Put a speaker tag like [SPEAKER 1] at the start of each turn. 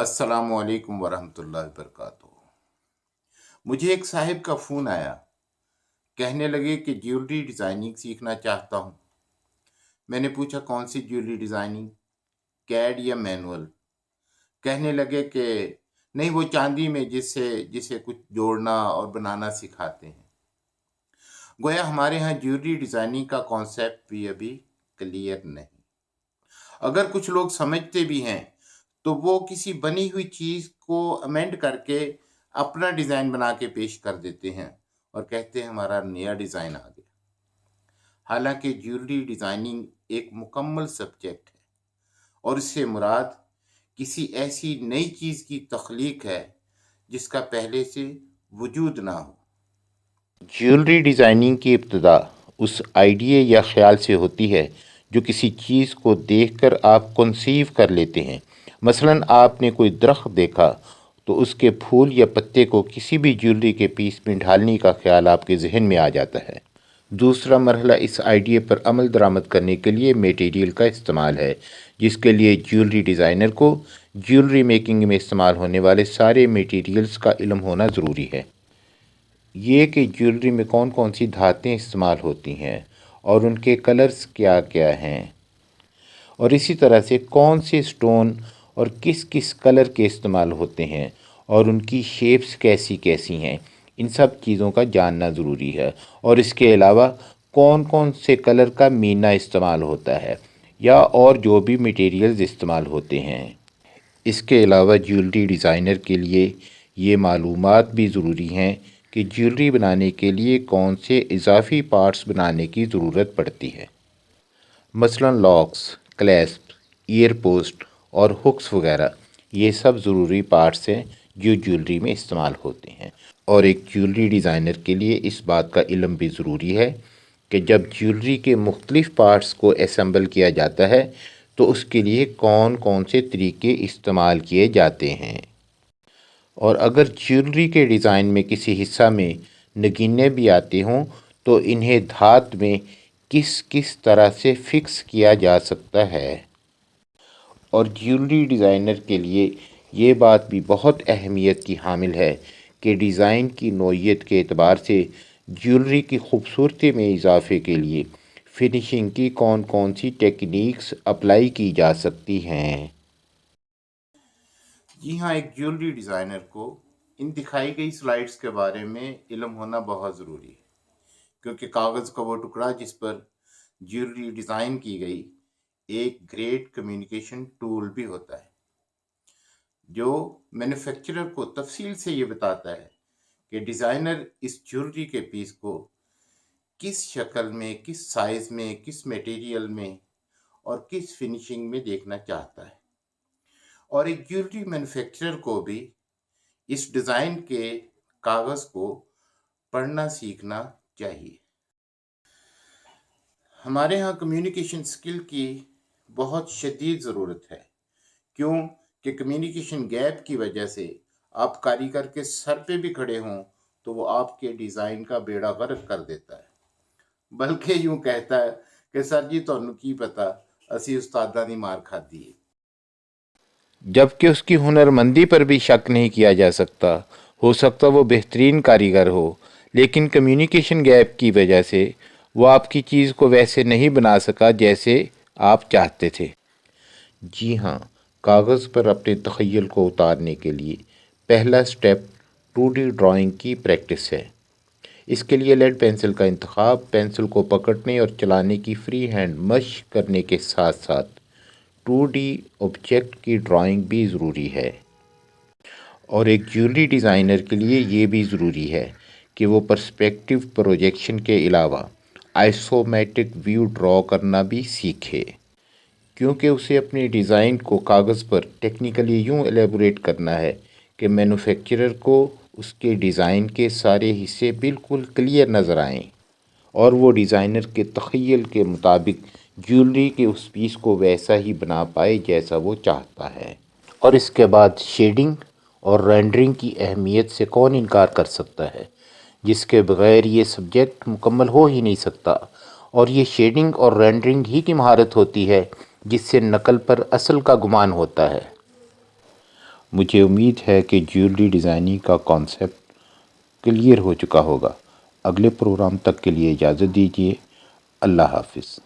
[SPEAKER 1] السلام علیکم ورحمۃ اللہ وبرکاتہ۔ مجھے ایک صاحب کا فون آیا، کہنے لگے کہ جیولری ڈیزائننگ سیکھنا چاہتا ہوں۔ میں نے پوچھا کون سی جیولری ڈیزائننگ، کیڈ یا مینول؟ کہنے لگے کہ نہیں، وہ چاندی میں جسے کچھ جوڑنا اور بنانا سکھاتے ہیں۔ گویا ہمارے ہاں جیولری ڈیزائننگ کا کانسیپٹ بھی ابھی کلیئر نہیں۔ اگر کچھ لوگ سمجھتے بھی ہیں تو وہ کسی بنی ہوئی چیز کو امینڈ کر کے اپنا ڈیزائن بنا کے پیش کر دیتے ہیں اور کہتے ہیں ہمارا نیا ڈیزائن آ گیا۔ حالانکہ جیولری ڈیزائننگ ایک مکمل سبجیکٹ ہے اور اس سے مراد کسی ایسی نئی چیز کی تخلیق ہے جس کا پہلے سے وجود نہ ہو۔
[SPEAKER 2] جیولری ڈیزائننگ کی ابتدا اس آئیڈیا یا خیال سے ہوتی ہے جو کسی چیز کو دیکھ کر آپ کنسیو کر لیتے ہیں۔ مثلاً آپ نے کوئی درخت دیکھا تو اس کے پھول یا پتے کو کسی بھی جیولری کے پیس میں ڈھالنے کا خیال آپ کے ذہن میں آ جاتا ہے۔ دوسرا مرحلہ اس آئیڈیا پر عمل درآمد کرنے کے لیے میٹیریل کا استعمال ہے، جس کے لیے جیولری ڈیزائنر کو جیولری میکنگ میں استعمال ہونے والے سارے میٹیریلز کا علم ہونا ضروری ہے۔ یہ کہ جیولری میں کون کون سی دھاتیں استعمال ہوتی ہیں اور ان کے کلرز کیا کیا ہیں، اور اسی طرح سے کون سے سٹون اور کس کس کلر کے استعمال ہوتے ہیں اور ان کی شیپس کیسی کیسی ہیں، ان سب چیزوں کا جاننا ضروری ہے۔ اور اس کے علاوہ کون کون سے کلر کا مینا استعمال ہوتا ہے یا اور جو بھی میٹیریلز استعمال ہوتے ہیں۔ اس کے علاوہ جیولری ڈیزائنر کے لیے یہ معلومات بھی ضروری ہیں کہ جیولری بنانے کے لیے کون سے اضافی پارٹس بنانے کی ضرورت پڑتی ہے۔ مثلاً لاکس، کلیسپ، ایئر پوسٹ اور ہکس وغیرہ، یہ سب ضروری پارٹس ہیں جو جیولری میں استعمال ہوتے ہیں۔ اور ایک جیولری ڈیزائنر کے لیے اس بات کا علم بھی ضروری ہے کہ جب جیولری کے مختلف پارٹس کو اسمبل کیا جاتا ہے تو اس کے لیے کون کون سے طریقے استعمال کیے جاتے ہیں، اور اگر جیولری کے ڈیزائن میں کسی حصہ میں نگینے بھی آتے ہوں تو انہیں دھات میں کس طرح سے فکس کیا جا سکتا ہے۔ اور جیولری ڈیزائنر کے لیے یہ بات بھی بہت اہمیت کی حامل ہے کہ ڈیزائن کی نوعیت کے اعتبار سے جیولری کی خوبصورتی میں اضافے کے لیے فنیشنگ کی کون کون سی ٹیکنیکس اپلائی کی جا سکتی ہیں۔
[SPEAKER 1] جی ہاں، ایک جیولری ڈیزائنر کو ان دکھائی گئی سلائڈز کے بارے میں علم ہونا بہت ضروری ہے، کیونکہ کاغذ کا وہ ٹکڑا جس پر جیولری ڈیزائن کی گئی ایک گریٹ کمیونیکیشن ٹول بھی ہوتا ہے، جو مینوفیکچرر کو تفصیل سے یہ بتاتا ہے کہ ڈیزائنر اس جیولری کے پیس کو کس شکل میں، کس سائز میں، کس میٹیریل میں اور کس فنیشنگ میں دیکھنا چاہتا ہے۔ اور ایک جیولری مینوفیکچرر کو بھی اس ڈیزائن کے کاغذ کو پڑھنا سیکھنا چاہیے۔ ہمارے ہاں کمیونیکیشن سکل کی بہت شدید ضرورت ہے، کیوں کہ کمیونیکیشن گیپ کی وجہ سے آپ کاریگر کے سر پہ بھی کھڑے ہوں تو وہ آپ کے ڈیزائن کا بیڑا غرق کر دیتا ہے، بلکہ یوں کہتا ہے کہ سر جی تہنوں کی پتا، اسی استاداں دی مار کھادی ہے۔
[SPEAKER 2] جبکہ اس کی ہنرمندی پر بھی شک نہیں کیا جا سکتا، ہو سکتا وہ بہترین کاریگر ہو، لیکن کمیونیکیشن گیپ کی وجہ سے وہ آپ کی چیز کو ویسے نہیں بنا سکا جیسے آپ چاہتے تھے۔ جی ہاں، کاغذ پر اپنے تخیل کو اتارنے کے لیے پہلا سٹیپ 2D ڈرائنگ کی پریکٹس ہے۔ اس کے لیے لیڈ پینسل کا انتخاب، پینسل کو پکڑنے اور چلانے کی فری ہینڈ مشق کرنے کے ساتھ ساتھ 2D آبجیکٹ کی ڈرائنگ بھی ضروری ہے۔ اور ایک جیولری ڈیزائنر کے لیے یہ بھی ضروری ہے کہ وہ پرسپیکٹیو پروجیکشن کے علاوہ آئسومیٹرک ویو ڈرا کرنا بھی سیکھے، کیونکہ اسے اپنے ڈیزائن کو کاغذ پر ٹیکنیکلی یوں ایلیبوریٹ کرنا ہے کہ مینوفیکچرر کو اس کے ڈیزائن کے سارے حصے بالکل کلیئر نظر آئیں اور وہ ڈیزائنر کے تخیل کے مطابق جیولری کے اس پیس کو ویسا ہی بنا پائے جیسا وہ چاہتا ہے۔ اور اس کے بعد شیڈنگ اور رینڈرنگ کی اہمیت سے کون انکار کر سکتا ہے، جس کے بغیر یہ سبجیکٹ مکمل ہو ہی نہیں سکتا۔ اور یہ شیڈنگ اور رینڈرنگ ہی کی مہارت ہوتی ہے جس سے نقل پر اصل کا گمان ہوتا ہے۔ مجھے امید ہے کہ جیولری ڈیزائننگ کا کانسیپٹ کلیئر ہو چکا ہوگا۔ اگلے پروگرام تک کے لیے اجازت دیجیے۔ اللہ حافظ۔